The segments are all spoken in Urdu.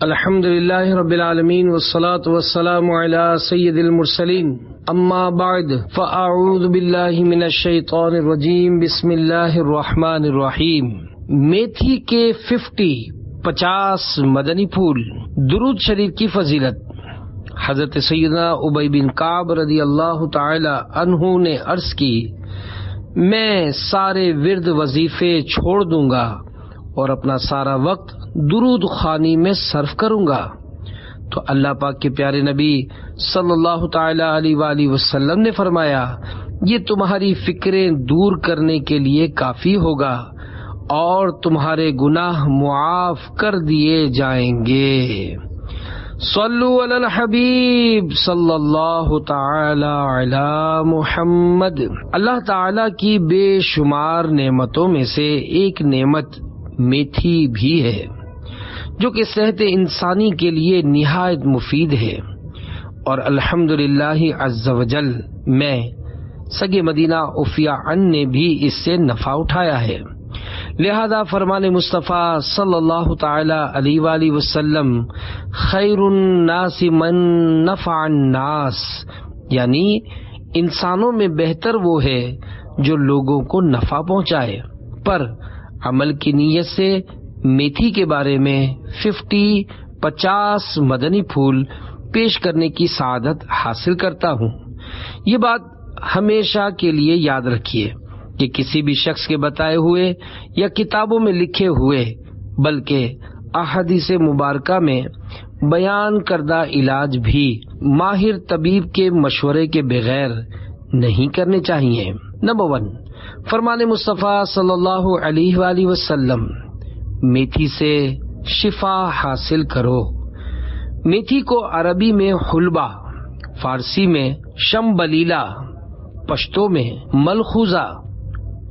الحمدللہ رب العالمین والصلاة والسلام علی سید المرسلین اما بعد فاعوذ باللہ من الشیطان الرجیم بسم اللہ الرحمن الرحیم۔ میتھی کے 50 مدنی پھول۔ درود شریف کی فضیلت۔ حضرت سیدنا ابی بن کعب رضی اللہ تعالی عنہ نے عرض کی، میں سارے ورد وظیفے چھوڑ دوں گا اور اپنا سارا وقت درود خوانی میں صرف کروں گا۔ تو اللہ پاک کے پیارے نبی صلی اللہ تعالی علیہ وآلہ وسلم نے فرمایا، یہ تمہاری فکریں دور کرنے کے لیے کافی ہوگا اور تمہارے گناہ معاف کر دیے جائیں گے۔ صلو علی الحبیب صلی اللہ تعالی علی محمد۔ اللہ تعالی کی بے شمار نعمتوں میں سے ایک نعمت میتھی بھی ہے، جو کہ صحت انسانی کے لیے نہایت مفید ہے، اور الحمدللہ عز وجل میں سگے مدینہ عفیہ ان نے بھی اس سے نفع اٹھایا ہے۔ لہذا فرمان مصطفیٰ صلی اللہ تعالی علیہ وآلہ وسلم، خیر الناس من نفع الناس، یعنی انسانوں میں بہتر وہ ہے جو لوگوں کو نفع پہنچائے۔ پر عمل کی نیت سے میتھی کے بارے میں 50 مدنی پھول پیش کرنے کی سعادت حاصل کرتا ہوں۔ یہ بات ہمیشہ کے لیے یاد رکھیے کہ کسی بھی شخص کے بتائے ہوئے یا کتابوں میں لکھے ہوئے بلکہ احادیث مبارکہ میں بیان کردہ علاج بھی ماہر طبیب کے مشورے کے بغیر نہیں کرنے چاہیے۔ نمبر 1، فرمان مصطفیٰ صلی اللہ علیہ وآلہ وسلم، میتھی سے شفا حاصل کرو۔ میتھی کو عربی میں حلبہ، فارسی میں شمبلیلا، پشتو میں ملخوزہ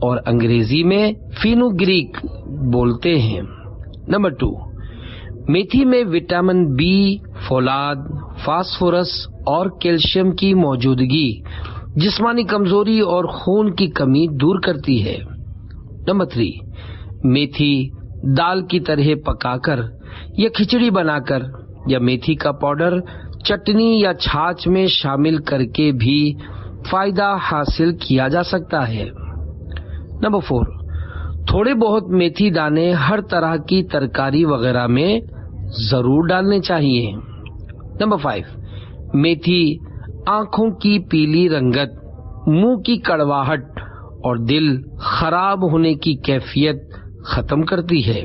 اور انگریزی میں فینوگریک بولتے ہیں۔ نمبر 2، میتھی میں وٹامن بی، فولاد، فاسفورس اور کیلشیم کی موجودگی جسمانی کمزوری اور خون کی کمی دور کرتی ہے۔ نمبر 3، میتھی دال کی طرح پکا کر یا کھچڑی بنا کر یا میتھی کا پاؤڈر چٹنی یا چھاچھ میں شامل کر کے بھی فائدہ حاصل کیا جا سکتا ہے۔ نمبر 4، تھوڑے بہت میتھی دانے ہر طرح کی ترکاری وغیرہ میں ضرور ڈالنے چاہیے۔ نمبر 5، میتھی آنکھوں کی پیلی رنگت، منہ کی کڑواہٹ اور دل خراب ہونے کی کیفیت ختم کرتی ہے۔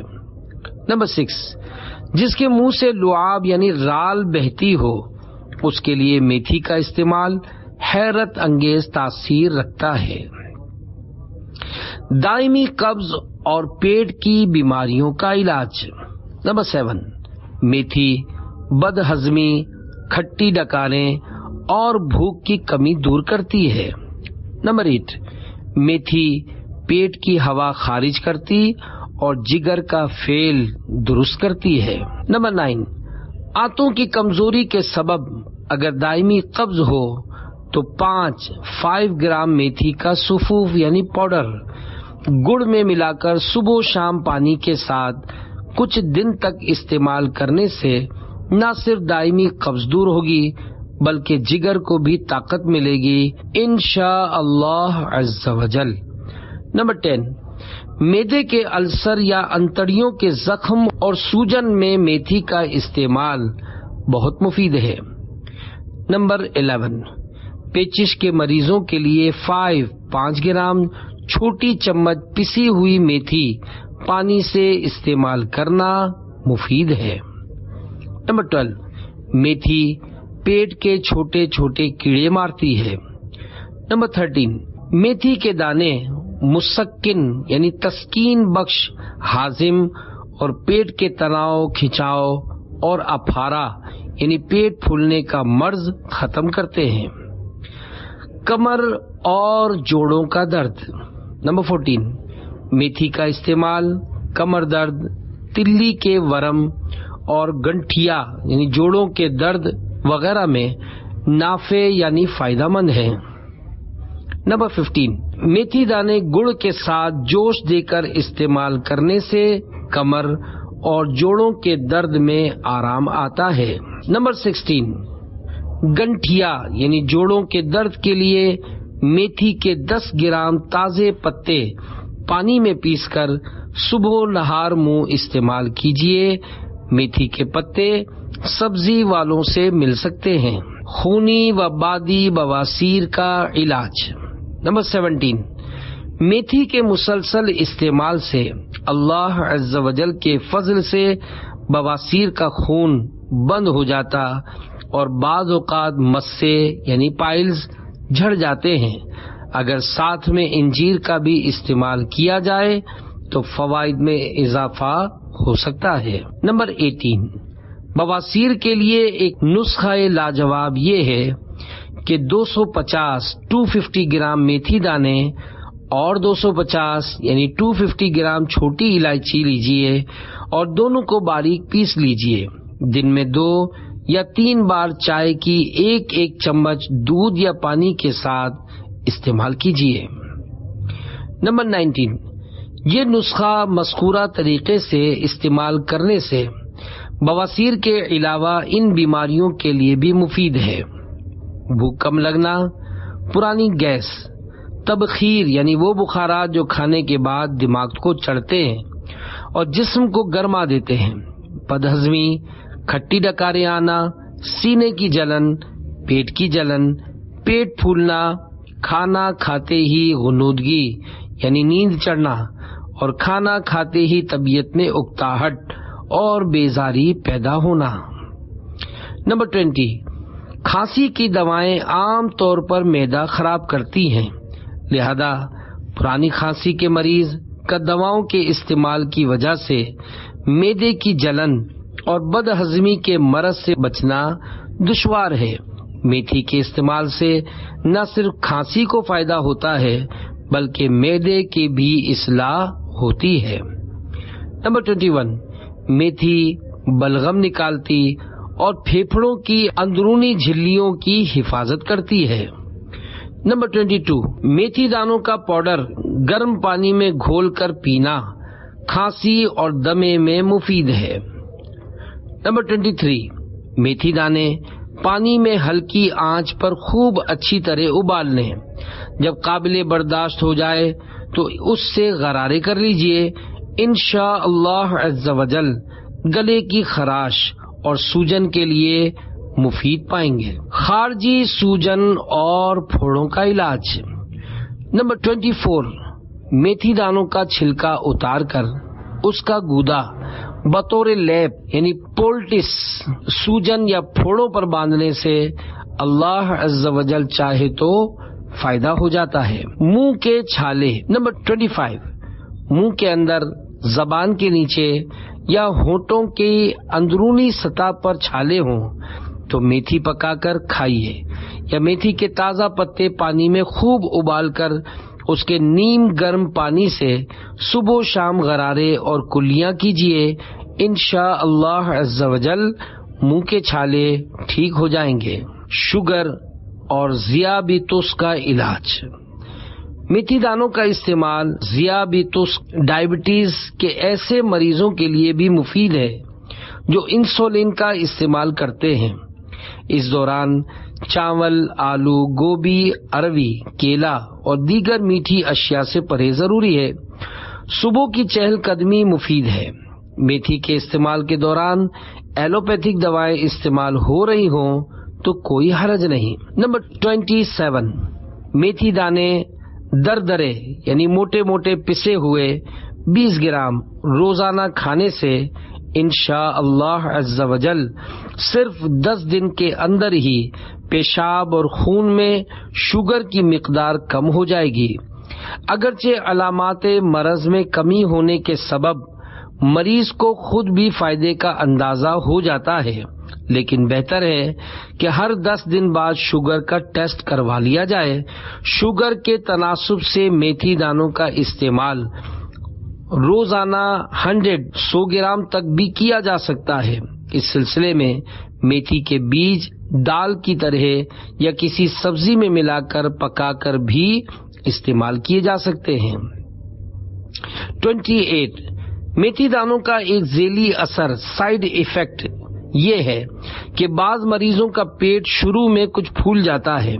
نمبر 6، جس کے منہ سے لعاب یعنی رال بہتی ہو اس کے لیے میتھی کا استعمال حیرت انگیز تاثیر رکھتا ہے۔ دائمی قبض اور پیٹ کی بیماریوں کا علاج۔ نمبر 7، میتھی بد ہضمی، کھٹی ڈکاریں اور بھوک کی کمی دور کرتی ہے۔ نمبر 8، میتھی پیٹ کی ہوا خارج کرتی اور جگر کا فعل درست کرتی ہے۔ نمبر 9، آنتوں کی کمزوری کے سبب اگر دائمی قبض ہو تو 5 گرام میتھی کا سفوف یعنی پاؤڈر گڑ میں ملا کر صبح و شام پانی کے ساتھ کچھ دن تک استعمال کرنے سے نہ صرف دائمی قبض دور ہوگی بلکہ جگر کو بھی طاقت ملے گی انشاء اللہ عز وجل۔ نمبر 10، معدے کے السر یا انتڑیوں کے زخم اور سوجن میں میتھی کا استعمال بہت مفید ہے۔ نمبر 11، پیچش کے مریضوں کے لیے 5 گرام چھوٹی چمچ پسی ہوئی میتھی پانی سے استعمال کرنا مفید ہے۔ نمبر 12، میتھی پیٹ کے چھوٹے چھوٹے کیڑے مارتی ہے۔ نمبر 13، میتھی کے دانے مسکن یعنی تسکین بخش، ہاضم اور پیٹ کے تناؤ، کھنچاؤ اور اپھارا یعنی پیٹ پھولنے کا مرض ختم کرتے ہیں۔ کمر اور جوڑوں کا درد۔ نمبر 14، میتھی کا استعمال کمر درد، تلی کے ورم اور گنٹھیا یعنی جوڑوں کے درد وغیرہ میں نافع یعنی فائدہ مند ہے۔ نمبر 15، میتھی دانے گڑ کے ساتھ جوش دے کر استعمال کرنے سے کمر اور جوڑوں کے درد میں آرام آتا ہے۔ نمبر 16، گنٹھیا یعنی جوڑوں کے درد کے لیے میتھی کے 10 گرام تازے پتے پانی میں پیس کر صبح و نہار منہ استعمال کیجیے۔ میتھی کے پتے سبزی والوں سے مل سکتے ہیں۔ خونی و بادی بواسیر کا علاج۔ نمبر 17، میتھی کے مسلسل استعمال سے اللہ عز و جل کے فضل سے بواسیر کا خون بند ہو جاتا اور بعض اوقات مسے یعنی پائلز جھڑ جاتے ہیں۔ اگر ساتھ میں انجیر کا بھی استعمال کیا جائے تو فوائد میں اضافہ ہو سکتا ہے۔ نمبر 18، بواسیر کے لیے ایک نسخہ لاجواب یہ ہے کہ 250 گرام میتھی دانے اور 250 یعنی 250 گرام چھوٹی الائچی لیجیے اور دونوں کو باریک پیس لیجیے۔ دن میں 2 یا 3 بار چائے کی ایک چمچ دودھ یا پانی کے ساتھ استعمال کیجیے۔ نمبر 19، یہ نسخہ مذکورہ طریقے سے استعمال کرنے سے بواسیر کے علاوہ ان بیماریوں کے لیے بھی مفید ہے۔ بھوک کم لگنا، پرانی گیس، تبخیر یعنی وہ بخارات جو کھانے کے بعد دماغ کو چڑھتے ہیں اور جسم کو گرما دیتے ہیں، بدہضمی، کھٹی ڈکاریں آنا، سینے کی جلن، پیٹ کی جلن، پیٹ پھولنا، کھانا کھاتے ہی غنودگی یعنی نیند چڑھنا اور کھانا کھاتے ہی طبیعت میں اکتاہٹ اور بیزاری پیدا ہونا۔ نمبر 20، کھانسی کی دوائیں عام طور پر معدہ خراب کرتی ہیں، لہذا پرانی کھانسی کے مریض کا دواؤں کے استعمال کی وجہ سے معدے کی جلن اور بد ہضمی کے مرض سے بچنا دشوار ہے۔ میتھی کے استعمال سے نہ صرف کھانسی کو فائدہ ہوتا ہے بلکہ معدے کی بھی اصلاح ہوتی ہے۔ نمبر 21، میتھی بلغم نکالتی اور پھیپھڑوں کی اندرونی جھلیوں کی حفاظت کرتی ہے۔ نمبر 22، میتھی دانوں کا پاؤڈر گرم پانی میں گھول کر پینا کھانسی اور دمے میں مفید ہے۔ نمبر 23، میتھی دانے پانی میں ہلکی آنچ پر خوب اچھی طرح ابال لیں۔ جب قابل برداشت ہو جائے تو اس سے غرارے کر لیجئے۔ انشاءاللہ عز و جل گلے کی خراش اور سوجن کے لیے مفید پائیں گے۔ خارجی سوجن اور پھوڑوں کا علاج۔ نمبر 24، میتھی دانوں کا چھلکا اتار کر اس کا گودا بطور لیپ یعنی پولٹس سوجن یا پھوڑوں پر باندھنے سے اللہ عز و جل چاہے تو فائدہ ہو جاتا ہے۔ منہ کے چھالے۔ نمبر 25، منہ کے اندر، زبان کے نیچے یا ہونٹوں کی اندرونی سطح پر چھالے ہوں تو میتھی پکا کر کھائیے یا میتھی کے تازہ پتے پانی میں خوب ابال کر اس کے نیم گرم پانی سے صبح و شام غرارے اور کلیاں کیجیے۔ انشاءاللہ عز و جل منہ کے چھالے ٹھیک ہو جائیں گے۔ شوگر اور ذیابیطس کا علاج۔ میتھی دانوں کا استعمال ذیابیطس ڈائبٹیز کے ایسے مریضوں کے لیے بھی مفید ہے جو انسولین کا استعمال کرتے ہیں۔ اس دوران چاول، آلو، گوبھی، اروی، کیلا اور دیگر میٹھی اشیاء سے پرہیز ضروری ہے۔ صبح کی چہل قدمی مفید ہے۔ میتھی کے استعمال کے دوران ایلوپیتھک دوائیں استعمال ہو رہی ہوں تو کوئی حرج نہیں۔ نمبر 27، میتھی دانے دردرے یعنی موٹے موٹے پسے ہوئے 20 گرام روزانہ کھانے سے انشاءاللہ عز و جل صرف 10 دن کے اندر ہی پیشاب اور خون میں شوگر کی مقدار کم ہو جائے گی۔ اگرچہ علامات مرض میں کمی ہونے کے سبب مریض کو خود بھی فائدے کا اندازہ ہو جاتا ہے، لیکن بہتر ہے کہ ہر 10 دن بعد شوگر کا ٹیسٹ کروا لیا جائے۔ شوگر کے تناسب سے میتھی دانوں کا استعمال روزانہ 100 گرام تک بھی کیا جا سکتا ہے۔ اس سلسلے میں میتھی کے بیج دال کی طرح یا کسی سبزی میں ملا کر پکا کر بھی استعمال کیے جا سکتے ہیں۔ 28، میتھی دانوں کا ایک ذیلی اثر سائیڈ ایفیکٹ یہ ہے کہ بعض مریضوں کا پیٹ شروع میں کچھ پھول جاتا ہے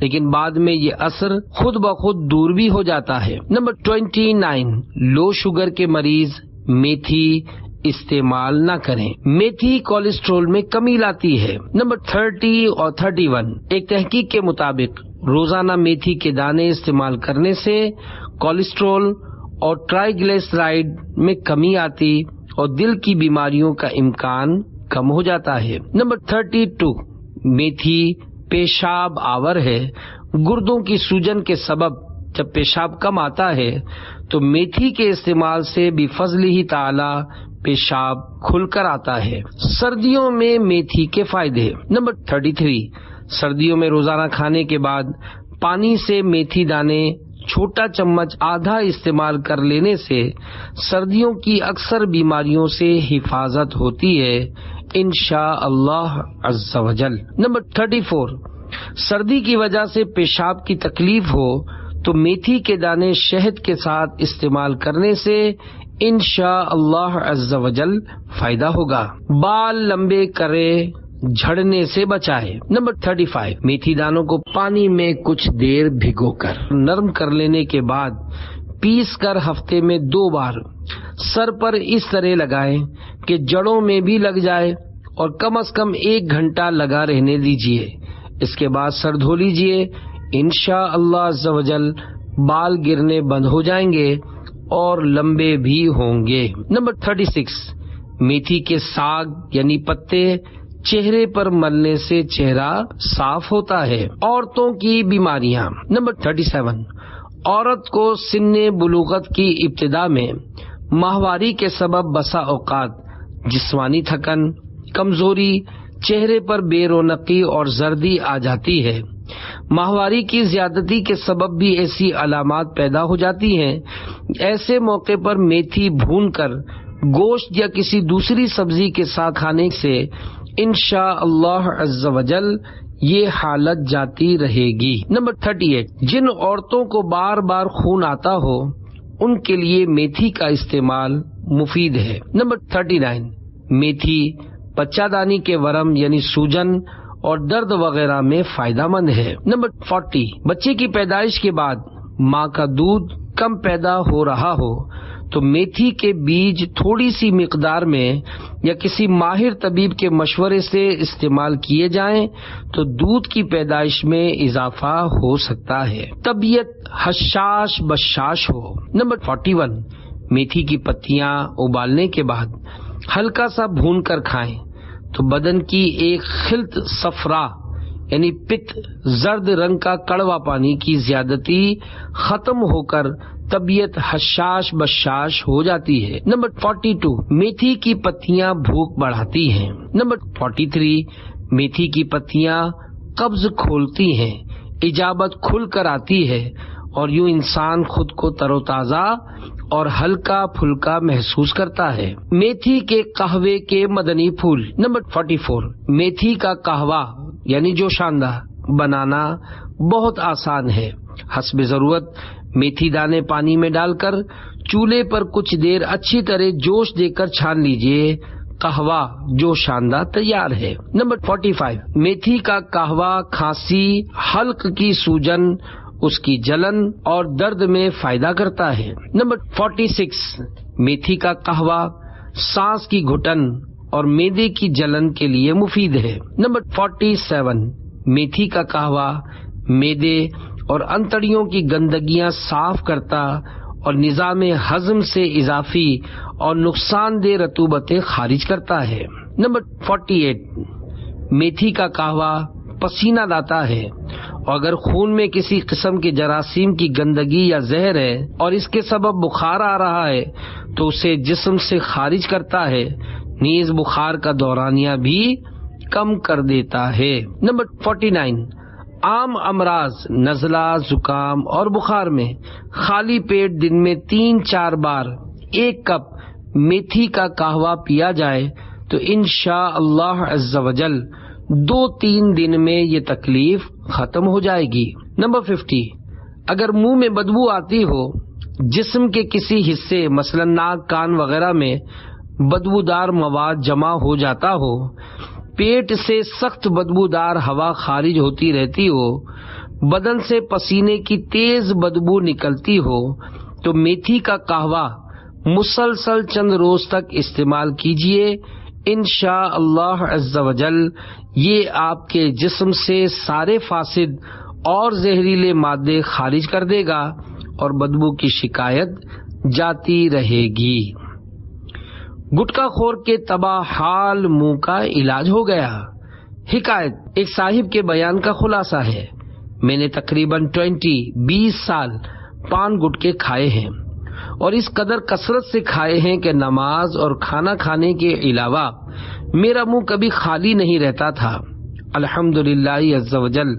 لیکن بعد میں یہ اثر خود بخود دور بھی ہو جاتا ہے۔ نمبر 29، لو شوگر کے مریض میتھی استعمال نہ کریں۔ میتھی کولیسٹرول میں کمی لاتی ہے۔ نمبر 30 اور 31، ایک تحقیق کے مطابق روزانہ میتھی کے دانے استعمال کرنے سے کولیسٹرول اور ٹرائیگلیسرائڈ میں کمی آتی اور دل کی بیماریوں کا امکان کم ہو جاتا ہے۔ نمبر 32، میتھی پیشاب آور ہے۔ گردوں کی سوجن کے سبب جب پیشاب کم آتا ہے تو میتھی کے استعمال سے بفضلہ تعالی پیشاب کھل کر آتا ہے۔ سردیوں میں میتھی کے فائدے۔ نمبر 33، سردیوں میں روزانہ کھانے کے بعد پانی سے میتھی دانے چھوٹا چمچ آدھا استعمال کر لینے سے سردیوں کی اکثر بیماریوں سے حفاظت ہوتی ہے انشاء اللہ عز و جل۔ نمبر 34، سردی کی وجہ سے پیشاب کی تکلیف ہو تو میتھی کے دانے شہد کے ساتھ استعمال کرنے سے انشاء اللہ عز و جل فائدہ ہوگا۔ بال لمبے کرے جھڑنے سے بچائے۔ نمبر 35، میتھی دانوں کو پانی میں کچھ دیر بھگو کر نرم کر لینے کے بعد پیس کر ہفتے میں 2 بار سر پر اس طرح لگائیں کہ جڑوں میں بھی لگ جائے اور کم از کم 1 گھنٹہ لگا رہنے دیجیے۔ اس کے بعد سر دھو لیجیے، انشاء اللہ عز و جل بال گرنے بند ہو جائیں گے اور لمبے بھی ہوں گے۔ نمبر 36، میتھی کے ساگ یعنی پتے چہرے پر ملنے سے چہرہ صاف ہوتا ہے۔ عورتوں کی بیماریاں۔ نمبر 37، عورت کو سن بلوغت کی ابتدا میں ماہواری کے سبب بسا اوقات جسمانی تھکن، کمزوری، چہرے پر بے رونقی اور زردی آ جاتی ہے۔ ماہواری کی زیادتی کے سبب بھی ایسی علامات پیدا ہو جاتی ہیں۔ ایسے موقع پر میتھی بھون کر گوشت یا کسی دوسری سبزی کے ساتھ کھانے سے انشاء اللہ عز و جل یہ حالت جاتی رہے گی۔ نمبر 38، جن عورتوں کو بار بار خون آتا ہو ان کے لیے میتھی کا استعمال مفید ہے۔ نمبر 39، میتھی بچہ دانی کے ورم یعنی سوجن اور درد وغیرہ میں فائدہ مند ہے۔ نمبر 40، بچے کی پیدائش کے بعد ماں کا دودھ کم پیدا ہو رہا ہو تو میتھی کے بیج تھوڑی سی مقدار میں یا کسی ماہر طبیب کے مشورے سے استعمال کیے جائیں تو دودھ کی پیدائش میں اضافہ ہو سکتا ہے۔ طبیعت حشاش بشاش ہو۔ نمبر 41، میتھی کی پتیاں ابالنے کے بعد ہلکا سا بھون کر کھائیں تو بدن کی ایک خلط صفرا یعنی پت زرد رنگ کا کڑوا پانی کی زیادتی ختم ہو کر طبیعت حشاش بشاش ہو جاتی ہے۔ نمبر 42، میتھی کی پتیاں بھوک بڑھاتی ہیں۔ نمبر 43، میتھی کی پتیاں قبض کھولتی ہیں، اجابت کھل کر آتی ہے اور یوں انسان خود کو تر و تازہ اور ہلکا پھلکا محسوس کرتا ہے۔ میتھی کے قہوے کے مدنی پھول۔ نمبر 44، میتھی کا قہوہ یعنی جوشاندہ بنانا بہت آسان ہے۔ حسب ضرورت میتھی دانے پانی میں ڈال کر چولہے پر کچھ دیر اچھی طرح جوش دے کر چھان لیجئے، قہوہ جوشاندہ تیار ہے۔ نمبر 45، میتھی کا قہوہ کھانسی، حلق کی سوجن، اس کی جلن اور درد میں فائدہ کرتا ہے۔ نمبر 46، میتھی کا قہوہ سانس کی گھٹن اور معدے کی جلن کے لیے مفید ہے۔ نمبر 47، میتھی کا قہوہ معدے اور انتڑیوں کی گندگیاں صاف کرتا اور نظام ہضم سے اضافی اور نقصان دہ رطوبتیں خارج کرتا ہے۔ نمبر 48، میتھی کا قہوہ پسینہ لاتا ہے اور اگر خون میں کسی قسم کے جراثیم کی گندگی یا زہر ہے اور اس کے سبب بخار آ رہا ہے تو اسے جسم سے خارج کرتا ہے، نیز بخار کا دورانیہ بھی کم کر دیتا ہے۔ نمبر 49، عام امراض نزلہ، زکام اور بخار میں خالی پیٹ دن میں 3-4 بار 1 کپ میتھی کا قہوہ پیا جائے تو انشاء اللہ عز و جل 2-3 دن میں یہ تکلیف ختم ہو جائے گی۔ نمبر 50، اگر منہ میں بدبو آتی ہو جسم کے کسی حصے مثلا ناک، کان وغیرہ میں بدبودار مواد جمع ہو جاتا ہو، پیٹ سے سخت بدبودار ہوا خارج ہوتی رہتی ہو، بدن سے پسینے کی تیز بدبو نکلتی ہو، تو میتھی کا قہوہ مسلسل چند روز تک استعمال کیجئے، انشاءاللہ عز و جل یہ آپ کے جسم سے سارے فاسد اور زہریلے مادے خارج کر دے گا اور بدبو کی شکایت جاتی رہے گی۔ گٹکا خور کے تباہ حال منہ کا علاج ہو گیا۔ حکایت ایک صاحب کے بیان کا خلاصہ ہے، میں نے تقریباً 20 سال پان گٹکے کھائے ہیں اور اس قدر کثرت سے کھائے ہیں کہ نماز اور کھانا کھانے کے علاوہ میرا منہ کبھی خالی نہیں رہتا تھا۔ الحمدللہ عز و جل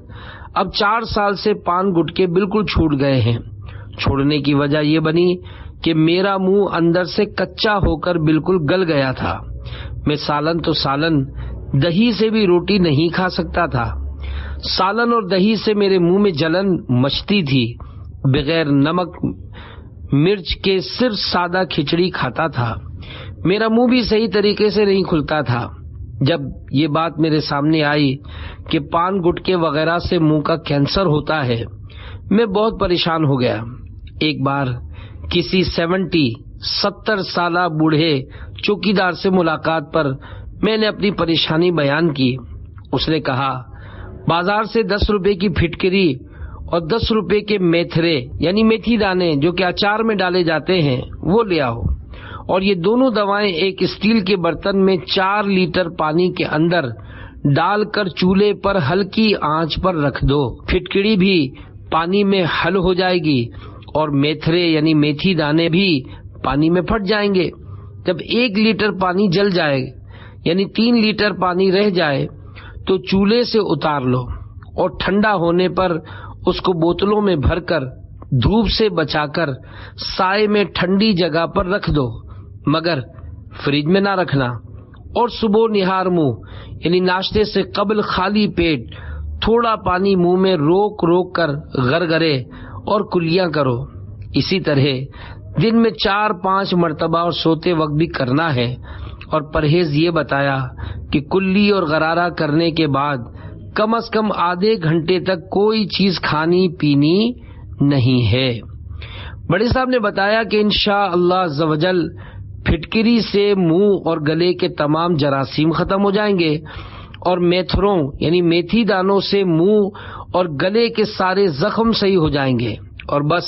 اب 4 سال سے پان گٹکے بالکل چھوٹ گئے ہیں۔ چھوڑنے کی وجہ یہ بنی کہ میرا منہ اندر سے کچا ہو کر بالکل گل گیا تھا۔ میں سالن تو سالن، دہی سے بھی روٹی نہیں کھا سکتا تھا۔ سالن اور دہی سے میرے منہ میں جلن مچتی تھی۔ بغیر نمک مرچ کے صرف سادہ کھچڑی کھاتا تھا۔ میرا منہ بھی صحیح طریقے سے نہیں کھلتا تھا۔ جب یہ بات میرے سامنے آئی کہ پان گٹکے وغیرہ سے منہ کا کینسر ہوتا ہے، میں بہت پریشان ہو گیا۔ ایک بار کسی 70 سالہ بوڑھے چوکیدار سے ملاقات پر میں نے اپنی پریشانی بیان کی۔ اس نے کہا، بازار سے 10 روپے کی پھٹکری اور 10 روپے کے میتھرے یعنی میتھی دانے جو کہ اچار میں ڈالے جاتے ہیں وہ لے آؤ، اور یہ دونوں دوائیں ایک اسٹیل کے برتن میں 4 لیٹر پانی کے اندر ڈال کر چولہے پر ہلکی آنچ پر رکھ دو۔ پھٹکڑی بھی پانی میں حل ہو جائے گی اور میتھرے یعنی میتھی دانے بھی پانی میں پھٹ جائیں گے۔ جب 1 لیٹر پانی جل جائے یعنی 3 لیٹر پانی رہ جائے تو چولہے سے اتار لو اور ٹھنڈا ہونے پر اس کو بوتلوں میں بھر کر دھوپ سے بچا کر سائے میں ٹھنڈی جگہ پر رکھ دو، مگر فریج میں نہ رکھنا۔ اور صبح نہار منہ یعنی ناشتے سے قبل خالی پیٹ تھوڑا پانی منہ میں روک روک کر غرغرے اور کلیاں کرو۔ اسی طرح دن میں 4-5 مرتبہ اور سوتے وقت بھی کرنا ہے۔ اور پرہیز یہ بتایا کہ کلی اور غرارہ کرنے کے بعد کم از کم آدھے گھنٹے تک کوئی چیز کھانی پینی نہیں ہے۔ بڑے صاحب نے بتایا کہ انشاءاللہ عز و جل پھٹکری سے منہ اور گلے کے تمام جراثیم ختم ہو جائیں گے، اور میتھروں یعنی میتھی دانوں سے منہ اور گلے کے سارے زخم صحیح ہو جائیں گے، اور بس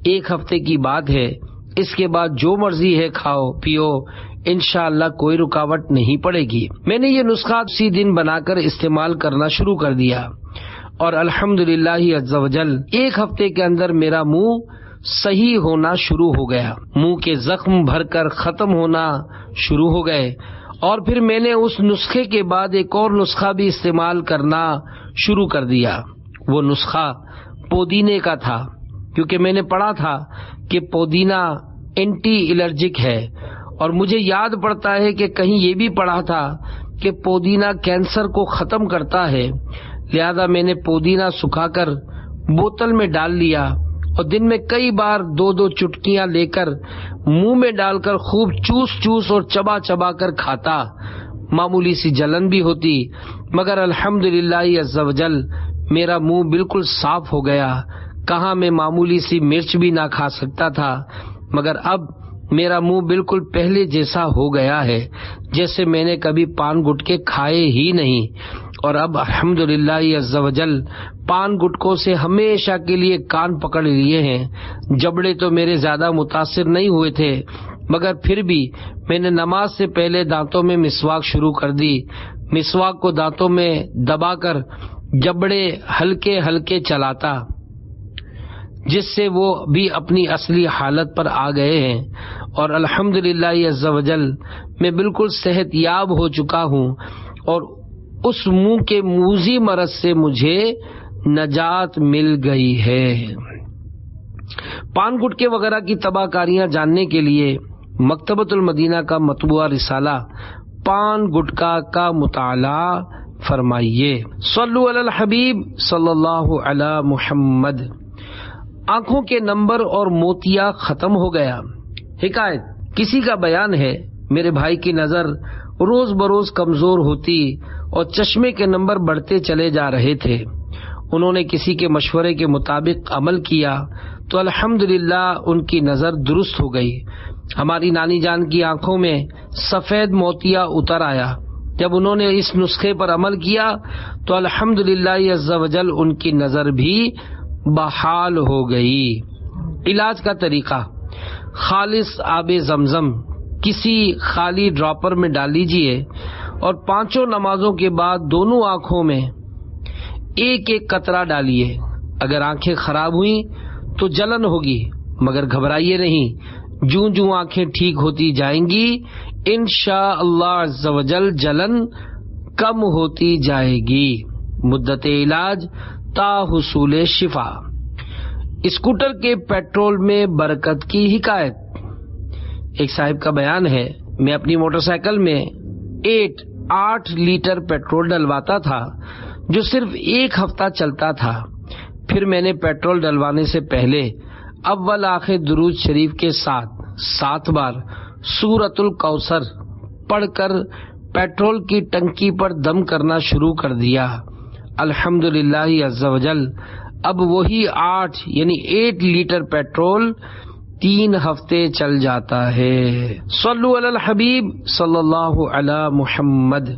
1 ہفتے کی بات ہے۔ اس کے بعد جو مرضی ہے کھاؤ پیو، انشاءاللہ کوئی رکاوٹ نہیں پڑے گی۔ میں نے یہ نسخہ اسی دن بنا کر استعمال کرنا شروع کر دیا، اور الحمدللہ عز و جل 1 ہفتے کے اندر میرا منہ صحیح ہونا شروع ہو گیا، منہ کے زخم بھر کر ختم ہونا شروع ہو گئے۔ اور پھر میں نے اس نسخے کے بعد ایک اور نسخہ بھی استعمال کرنا شروع کر دیا۔ وہ نسخہ پودینے کا تھا، کیونکہ میں نے پڑھا تھا کہ پودینہ اینٹی الرجک ہے، اور مجھے یاد پڑتا ہے کہ کہیں یہ بھی پڑھا تھا کہ پودینہ کینسر کو ختم کرتا ہے۔ لہذا میں نے پودینہ سکھا کر بوتل میں ڈال لیا اور دن میں کئی بار 2 چٹکیاں لے کر منہ میں ڈال کر خوب چوس اور چبا چبا کر کھاتا۔ معمولی سی جلن بھی ہوتی، مگر الحمدللہ عز و جل میرا منہ بالکل صاف ہو گیا۔ کہاں میں معمولی سی مرچ بھی نہ کھا سکتا تھا، مگر اب میرا منہ بالکل پہلے جیسا ہو گیا ہے جیسے میں نے کبھی پان گٹکے کھائے ہی نہیں۔ اور اب الحمدللہ عز و جل پان گٹکوں سے ہمیشہ کے لیے کان پکڑ لیے ہیں۔ جبڑے تو میرے زیادہ متاثر نہیں ہوئے تھے، مگر پھر بھی میں نے نماز سے پہلے دانتوں میں مسواک شروع کر دی۔ مسواک کو دانتوں میں دبا کر جبڑے ہلکے ہلکے چلاتا، جس سے وہ بھی اپنی اصلی حالت پر آ گئے ہیں، اور الحمدللہ عز و جل میں بالکل صحت یاب ہو چکا ہوں، اور اس منہ کے موذی مرض سے مجھے نجات مل گئی ہے۔ پان گٹکے وغیرہ کی تباہ کاریاں جاننے کے لیے مکتبۃ المدینہ کا مطبوعہ رسالہ پان گٹکا کا مطالعہ فرمائیے۔ صلو علی الحبیب صلی اللہ علی محمد۔ آنکھوں کے نمبر اور موتیا ختم ہو گیا۔ حکایت، کسی کا بیان ہے، میرے بھائی کی نظر روز بروز کمزور ہوتی اور چشمے کے نمبر بڑھتے چلے جا رہے تھے۔ انہوں نے کسی کے مشورے کے مطابق عمل کیا تو الحمدللہ ان کی نظر درست ہو گئی۔ ہماری نانی جان کی آنکھوں میں سفید موتیا اتر آیا۔ جب انہوں نے اس نسخے پر عمل کیا تو الحمدللہ عز وجل ان کی نظر بھی بحال ہو گئی۔ علاج کا طریقہ، خالص آب زمزم کسی خالی ڈراپر میں ڈال لیجئے اور 5 نمازوں کے بعد دونوں آنکھوں میں ایک ایک قطرہ ڈالیے۔ اگر آنکھیں خراب ہوئیں تو جلن ہوگی، مگر گھبرائیے نہیں، جوں جوں آنکھیں ٹھیک ہوتی جائیں گی انشاءاللہ عز و جل جلن کم ہوتی جائے گی۔ مدت علاج تا حصول شفا۔ اسکوٹر کے پیٹرول میں برکت کی حکایت۔ ایک صاحب کا بیان ہے، میں اپنی موٹر سائیکل میں 8 لیٹر پیٹرول ڈلواتا تھا جو صرف 1 ہفتہ چلتا تھا۔ پھر میں نے پیٹرول ڈلوانے سے پہلے اول آخر درود شریف کے ساتھ 7 بار سورۃ الکوثر پڑھ کر پیٹرول کی ٹنکی پر دم کرنا شروع کر دیا۔ الحمدللہ عز و جل اب وہی 8 لیٹر پیٹرول 3 ہفتے چل جاتا ہے۔ صلو علی الحبیب صلی اللہ علی محمد۔